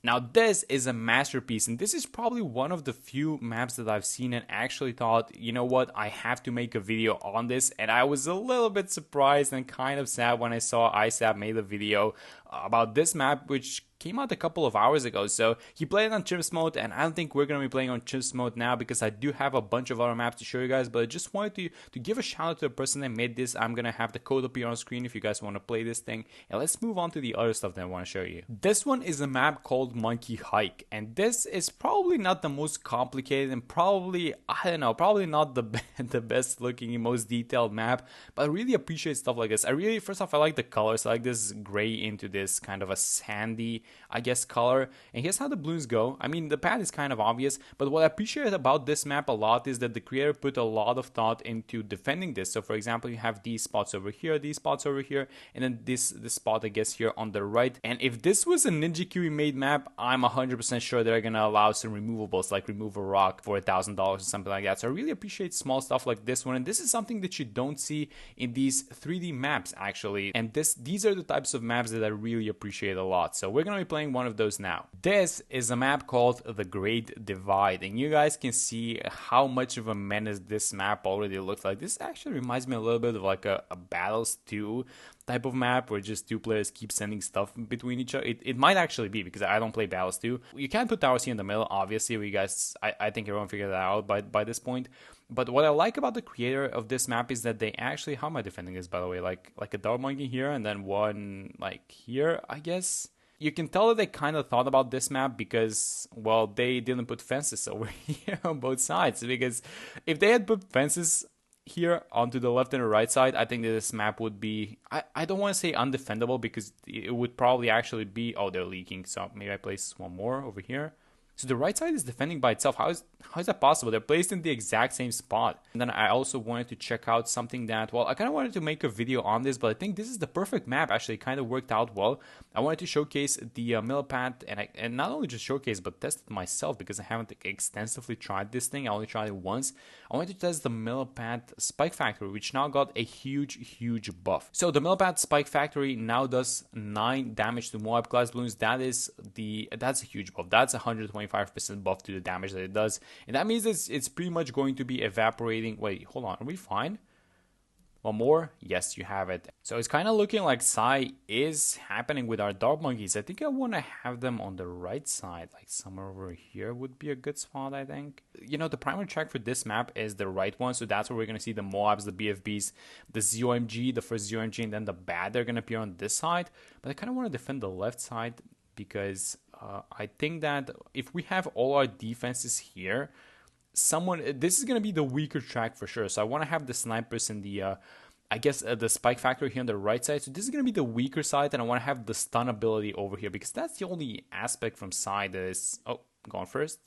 Now this is a masterpiece, and this is probably one of the few maps that I've seen and actually thought, you know what, I have to make a video on this. And I was a little bit surprised and kind of sad when I saw ISAP made a video about this map, which came out a couple of hours ago. So he played on Chips mode, and I don't think we're going to be playing on Chips mode now because I do have a bunch of other maps to show you guys. But I just wanted to give a shout out to the person that made this. I'm going to have the code up here on screen if you guys want to play this thing. And let's move on to the other stuff that I want to show you. This one is a map called Monkey Hike, and this is probably not the most complicated and probably, I don't know, probably not the the best looking and most detailed map, but I really appreciate stuff like this. I really, first off, I like the colors. I like this gray into this kind of a sandy, I guess, color. And here's how the Bloons go. I mean, the path is kind of obvious, but what I appreciate about this map a lot is that the creator put a lot of thought into defending this. So for example, you have these spots over here, these spots over here, and then this spot, I guess, here on the right. And if this was a Ninja Kiwi made map, I'm 100% sure they're gonna allow some removables, like remove a rock for $1,000 or something like that. So I really appreciate small stuff like this one, and this is something that you don't see in these 3D maps actually. And these are the types of maps that I really appreciate a lot. So we're gonna be playing one of those now. This is a map called the Great Divide, and you guys can see how much of a menace this map already looks like. This actually reminds me a little bit of like a Battles 2 type of map where just two players keep sending stuff between each other. It might actually be, because I don't play Battles 2. You can't put towers here in the middle, obviously. We guys, I think everyone figured that out by this point. But what I like about the creator of this map is that they actually, how am I defending this, by the way? Like a dog monkey here and then one like here, I guess. You can tell that they kind of thought about this map because, well, they didn't put fences over here on both sides. Because if they had put fences here onto the left and the right side, I think that this map would be, I don't want to say undefendable, because it would probably actually be, oh, they're leaking. So maybe I place one more over here. So the right side is defending by itself. How is that possible? They're placed in the exact same spot. And then I also wanted to check out something that, well, I kind of wanted to make a video on this, but I think this is the perfect map. Actually, kind of worked out well. I wanted to showcase the millipede, and not only just showcase, but test it myself, because I haven't extensively tried this thing. I only tried it once. I wanted to test the millipede spike factory, which now got a huge buff. So the millipede spike factory now does 9 damage to Moab class balloons. That's a huge buff. That's 125% buff to the damage that it does. And that means it's pretty much going to be evaporating. Wait, hold on. Are we fine? One more? Yes, you have it. So it's kind of looking like Psy is happening with our dog monkeys. I think I want to have them on the right side. Like somewhere over here would be a good spot, I think. You know, the primary track for this map is the right one. So that's where we're going to see the Moabs, the BFBs, the ZOMG, the first ZOMG, and then the Bad. They're going to appear on this side. But I kind of want to defend the left side, because I think that if we have all our defenses here, this is going to be the weaker track for sure. So I want to have the snipers in the, I guess, the spike factory here on the right side. So this is going to be the weaker side, and I want to have the stun ability over here, because that's the only aspect from side that is, oh, going first.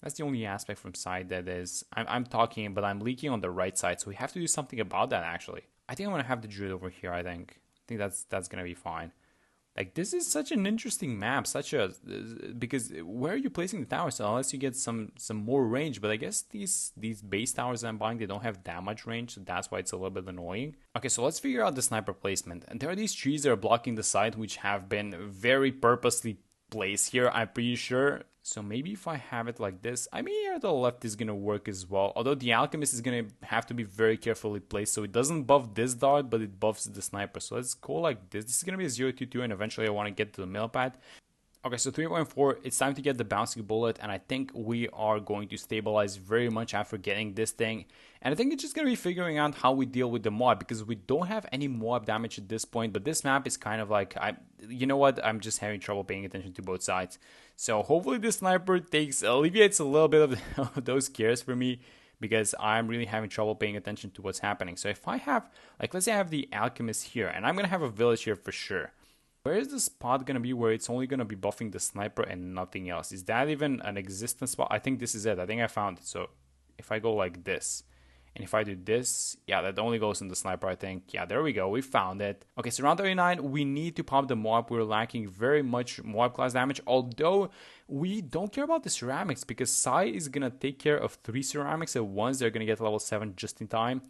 That's the only aspect from side that is, I'm talking, but I'm leaking on the right side. So we have to do something about that, actually. I think I'm going to have the Druid over here, I think that's going to be fine. Like, this is such an interesting map, because where are you placing the towers? So unless you get some more range, but I guess these base towers I'm buying, they don't have that much range, so that's why it's a little bit annoying. Okay, so let's figure out the sniper placement. And there are these trees that are blocking the side, which have been very purposely placed here, I'm pretty sure. So maybe if I have it like this, I mean, here to the left is going to work as well. Although the Alchemist is going to have to be very carefully placed. So it doesn't buff this dart, but it buffs the sniper. So let's go like this. This is going to be a 0-2-2, and eventually I want to get to the millipede. Okay, so 3.4, it's time to get the bouncing bullet, and I think we are going to stabilize very much after getting this thing. And I think it's just going to be figuring out how we deal with the Moab, because we don't have any Moab damage at this point, but this map is kind of like, you know what, I'm just having trouble paying attention to both sides. So hopefully this sniper alleviates a little bit of those cares for me, because I'm really having trouble paying attention to what's happening. So if I have, like, let's say I have the Alchemist here, and I'm going to have a village here for sure. Where is the spot going to be where it's only going to be buffing the sniper and nothing else? Is that even an existent spot? I think this is it. I think I found it. So if I go like this, and if I do this, yeah, that only goes in the sniper, I think. Yeah, there we go. We found it. Okay, so round 39, we need to pop the Moab. We're lacking very much Moab class damage, although we don't care about the ceramics, because Sai is going to take care of 3 ceramics at once. They're going to get level 7 just in time.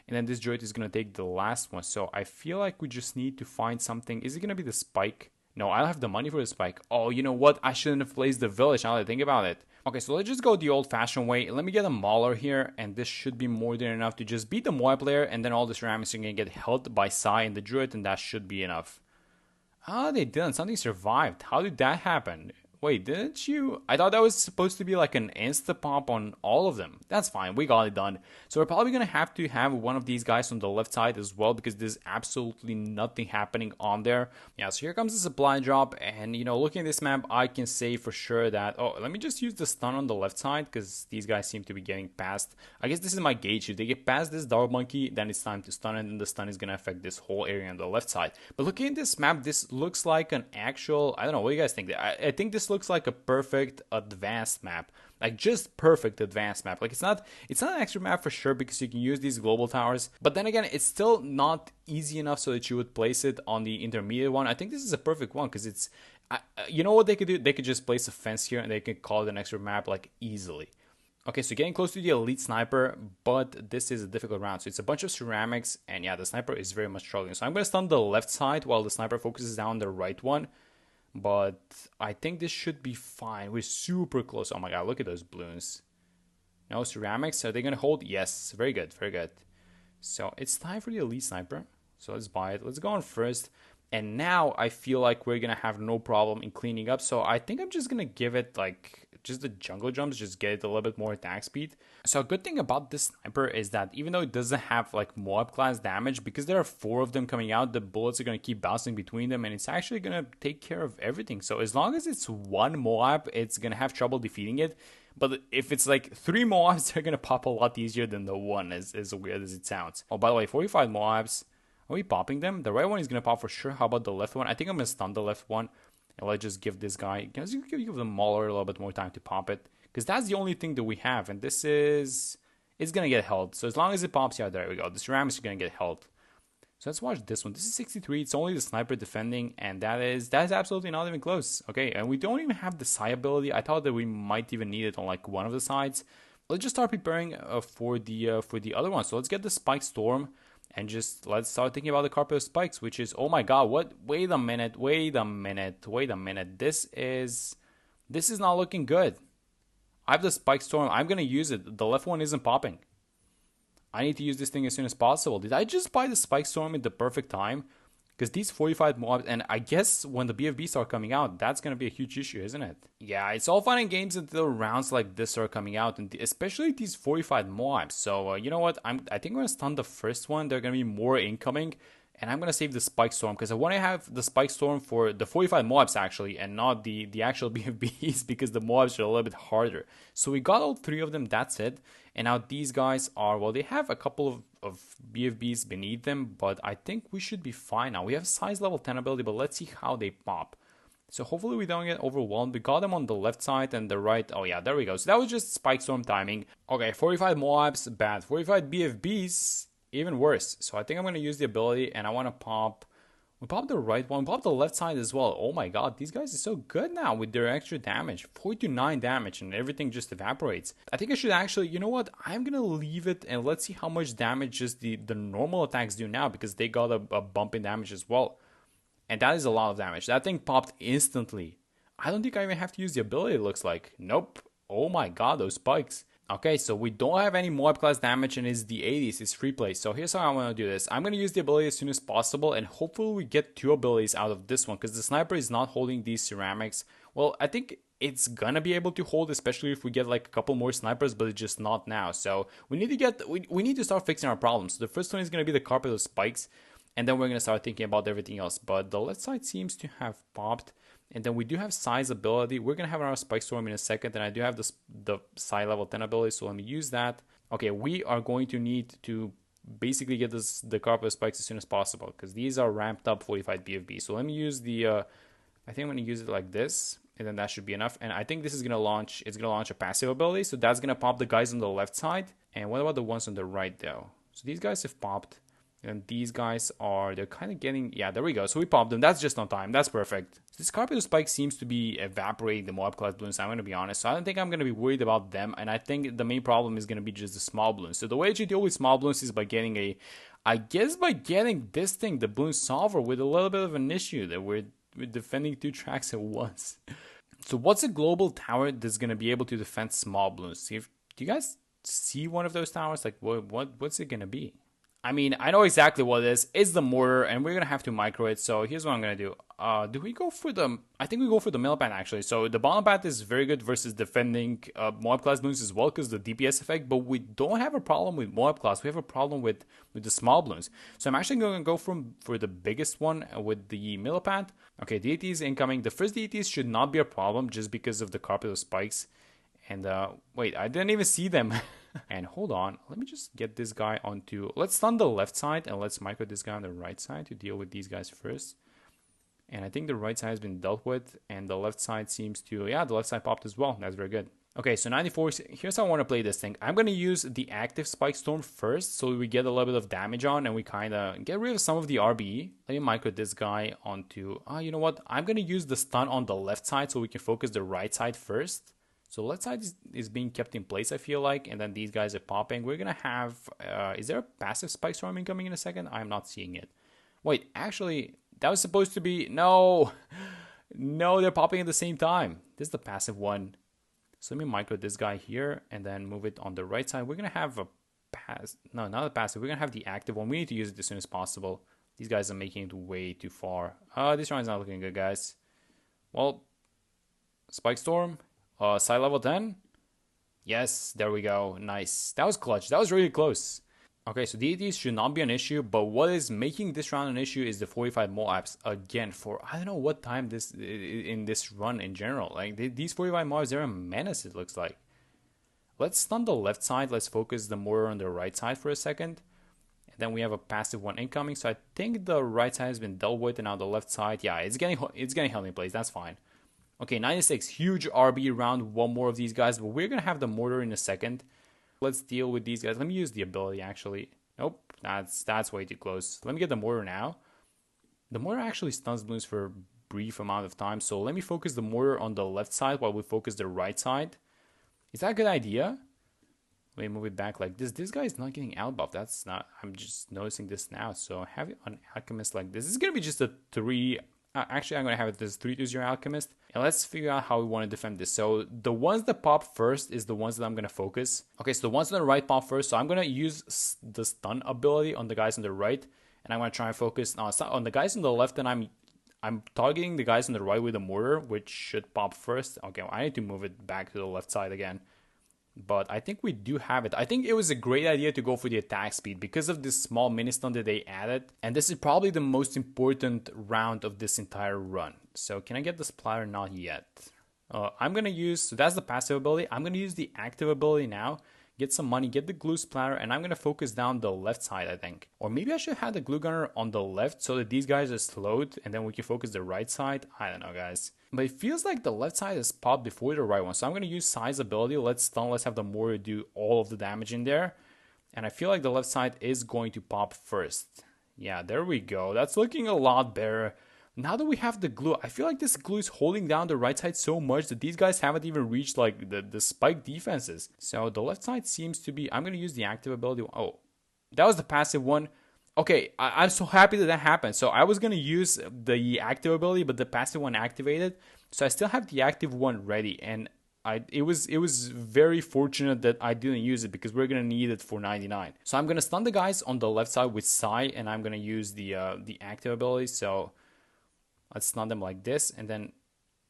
And then this droid is going to take the last one. So I feel like we just need to find something. Is it going to be the spike? No, I don't have the money for the spike. Oh, you know what? I shouldn't have placed the village now that I think about it. Okay, so let's just go the old-fashioned way. Let me get a Mauler here, and this should be more than enough to just beat the Moab player, and then all the ceramics are going to get held by Sai and the Druid, and that should be enough. Ah, they didn't. Something survived. How did that happen? Wait, didn't you? I thought that was supposed to be like an insta-pop on all of them. That's fine. We got it done. So we're probably going to have one of these guys on the left side as well because there's absolutely nothing happening on there. Yeah, so here comes the supply drop. And, you know, looking at this map, I can say for sure that... Oh, let me just use the stun on the left side because these guys seem to be getting past. I guess this is my gauge. If they get past this Dark Monkey, then it's time to stun it. And the stun is going to affect this whole area on the left side. But looking at this map, this looks like an actual... I don't know. What do you guys think? I think this looks like a perfect advanced map, like just perfect advanced map. Like it's not an extra map for sure because you can use these global towers, but then again it's still not easy enough so that you would place it on the intermediate one. I think this is a perfect one because it's you know what they could do, they could just place a fence here and they could call it an extra map like easily. Okay, so getting close to the elite sniper, but this is a difficult round. So it's a bunch of ceramics, and yeah, the sniper is very much struggling. So I'm going to stun the left side while the sniper focuses down the right one. But I think this should be fine. We're super close. Oh my god, look at those balloons. No ceramics. Are they going to hold? Yes. Very good. Very good. So it's time for the elite sniper. So let's buy it. Let's go on first. And now I feel like we're going to have no problem in cleaning up. So I think I'm just going to give it like just the jungle jumps, just get it a little bit more attack speed. So a good thing about this sniper is that even though it doesn't have like Moab class damage, because there are 4 of them coming out, the bullets are going to keep bouncing between them and it's actually going to take care of everything. So as long as it's 1 Moab, it's going to have trouble defeating it. But if it's like 3 Moabs, they're going to pop a lot easier than the 1, as weird as it sounds. Oh, by the way, 45 Moabs. Are we popping them? The right one is going to pop for sure. How about the left one? I think I'm going to stun the left one. And let's just give this guy... Let's give the Mauler a little bit more time to pop it. Because that's the only thing that we have. And this is... It's going to get held. So as long as it pops, yeah, there we go. The ceramics are going to get held. So let's watch this one. This is 63. It's only the sniper defending. And that is absolutely not even close. Okay, and we don't even have the Psy ability. I thought that we might even need it on like one of the sides. Let's just start preparing for the other one. So let's get the Spike Storm. And just let's start thinking about the carpet of spikes, which is, oh my god, what? Wait a minute. This is not looking good. I have the Spike Storm. I'm going to use it. The left one isn't popping. I need to use this thing as soon as possible. Did I just buy the Spike Storm at the perfect time? Because these 45 mobs, and I guess when the BFB start coming out, that's going to be a huge issue, isn't it? Yeah, it's all fun and games until rounds like this are coming out, and especially these 45 mobs. So, you know what? I think I'm going to stun the first one. There are going to be more incoming, and I'm going to save the Spike Storm, because I want to have the Spike Storm for the 45 mobs, actually, and not the actual BFBs, because the mobs are a little bit harder. So we got all 3 of them, that's it. And now these guys are, well, they have a couple of BFBs beneath them, but I think we should be fine now. We have size level 10 ability, but let's see how they pop. So hopefully we don't get overwhelmed. We got them on the left side and the right. Oh yeah, there we go. So that was just Spike Storm timing. Okay, 45 Moabs, bad. 45 BFBs, even worse. So I think I'm going to use the ability and I want to pop... We popped the right one. We popped the left side as well. Oh my god, these guys are so good now with their extra damage. 49 damage and everything just evaporates. I think I should actually, you know what? I'm going to leave it and let's see how much damage just the normal attacks do now, because they got a bump in damage as well. And that is a lot of damage. That thing popped instantly. I don't think I even have to use the ability, it looks like. Nope. Oh my god, those spikes. Okay, so we don't have any Moab class damage and it's the 80s, it's free play. So here's how I'm going to do this. I'm going to use the ability as soon as possible and hopefully we get 2 abilities out of this one, because the sniper is not holding these ceramics. Well, I think it's going to be able to hold, especially if we get like a couple more snipers, but it's just not now. So we need to start fixing our problems. So the first one is going to be the carpet of spikes, and then we're going to start thinking about everything else. But the left side seems to have popped. And then we do have size ability. We're going to have our Spike Storm in a second. And I do have the Psi level 10 ability. So let me use that. Okay, we are going to need to basically get the carpet of spikes as soon as possible, because these are ramped up 45 BFB. So let me use the... I think I'm going to use it like this. And then that should be enough. And I think this is going to launch... It's going to launch a passive ability. So that's going to pop the guys on the left side. And what about the ones on the right, though? So these guys have popped. And these guys are, they're kind of getting, yeah, there we go. So we popped them. That's just on time. That's perfect. So this carpet of spike seems to be evaporating the Moab class balloons. I'm going to be honest. So I don't think I'm going to be worried about them. And I think the main problem is going to be just the small balloons. So the way to deal with small balloons is by getting I guess by getting this thing, the balloon solver, with a little bit of an issue that defending 2 tracks at once. So what's a global tower that's gonna be able to defend small balloons? Do you guys see one of those towers? Like what's it gonna be? I mean, I know exactly what it is. It's the mortar, and we're gonna have to micro it. So here's what I'm gonna do. Do we go for the? I think we go for the millipede actually. So the bottom path is very good versus defending Moab class balloons as well because the DPS effect. But we don't have a problem with Moab class. We have a problem with the small balloons. So I'm actually gonna go for the biggest one with the millipede. Okay, deities incoming. The first deities should not be a problem just because of the carpet of spikes. And wait, I didn't even see them. And hold on, let me just get this guy onto... Let's stun the left side and let's micro this guy on the right side to deal with these guys first. And I think the right side has been dealt with and the left side seems to... Yeah, the left side popped as well. That's very good. Okay, so 94, here's how I want to play this thing. I'm going to use the active Spike Storm first so we get a little bit of damage on and we kind of get rid of some of the RBE. Let me micro this guy onto... you know what? I'm going to use the stun on the left side so we can focus the right side first. So left side is being kept in place, I feel like, and then these guys are popping. We're going to have... is there a passive Spike Storm incoming in a second? I'm not seeing it. Wait, actually, that was supposed to be... No! No, they're popping at the same time. This is the passive one. So let me micro this guy here and then move it on the right side. We're going to have a pass... No, not a passive. We're going to have the active one. We need to use it as soon as possible. These guys are making it way too far. This round is not looking good, guys. Well, Spike Storm... side level 10? Yes, there we go. Nice. That was clutch. That was really close. Okay, so deities should not be an issue, but what is making this round an issue is the 45 Moabs. Again, for I don't know what time this in this run in general. Like, these 45 Moabs, they're a menace, it looks like. Let's stun the left side. Let's focus the mortar on the right side for a second. And then we have a passive one incoming. So I think the right side has been dealt with, and now the left side, yeah, it's getting held in place. That's fine. Okay, 96, huge RB round, one more of these guys, but we're going to have the mortar in a second. Let's deal with these guys. Let me use the ability, actually. Nope, that's way too close. Let me get the mortar now. The mortar actually stuns balloons for a brief amount of time, so let me focus the mortar on the left side while we focus the right side. Is that a good idea? Let me move it back like this. This guy is not getting out buff. That's not... I'm just noticing this now, so have it on Alchemist like this. This is going to be just a 3... actually, I'm going to have it as 3-0 Alchemist. And let's figure out how we want to defend this. So the ones that pop first is the ones that I'm going to focus. Okay, so the ones on the right pop first. So I'm going to use the stun ability on the guys on the right. And I'm going to try and focus on the guys on the left. And I'm targeting the guys on the right with a mortar, which should pop first. Okay, well, I need to move it back to the left side again. But I think we do have it. I think it was a great idea to go for the attack speed because of this small mini stun that they added. And this is probably the most important round of this entire run. So can I get the splatter? Not yet. I'm going to use... So that's the passive ability. I'm going to use the active ability now. Get some money, get the glue splatter, and I'm going to focus down the left side, I think. Or maybe I should have the glue gunner on the left so that these guys are slowed and then we can focus the right side. I don't know, guys. But it feels like the left side is popped before the right one. So I'm going to use Size ability. Let's stun, let's have the mortar do all of the damage in there. And I feel like the left side is going to pop first. Yeah, there we go. That's looking a lot better. Now that we have the glue, I feel like this glue is holding down the right side so much that these guys haven't even reached like the spike defenses. So the left side seems to be... I'm going to use the active ability. Oh, that was the passive one. Okay, I'm so happy that that happened. So I was going to use the active ability, but the passive one activated. So I still have the active one ready. And it was very fortunate that I didn't use it because we're going to need it for 99. So I'm going to stun the guys on the left side with Psy, and I'm going to use the active ability. So... let's stun them like this, and then...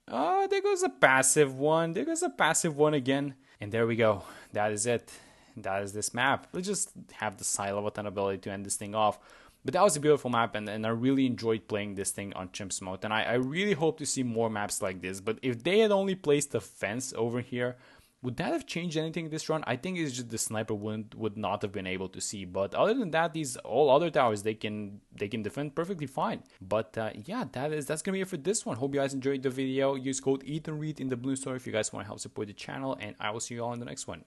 oh, there goes a passive one. There goes a passive one again. And there we go. That is it. That is this map. Let's just have the side level 10 ability to end this thing off. But that was a beautiful map, and I really enjoyed playing this thing on Chimps mode. And I really hope to see more maps like this. But if they had only placed a fence over here, would that have changed anything this run? I think it's just the sniper would not have been able to see. But other than that, these all other towers, they can defend perfectly fine. But yeah, that's gonna be it for this one. Hope you guys enjoyed the video. Use code EthanReed in the Bloons store if you guys want to help support the channel, and I will see you all in the next one.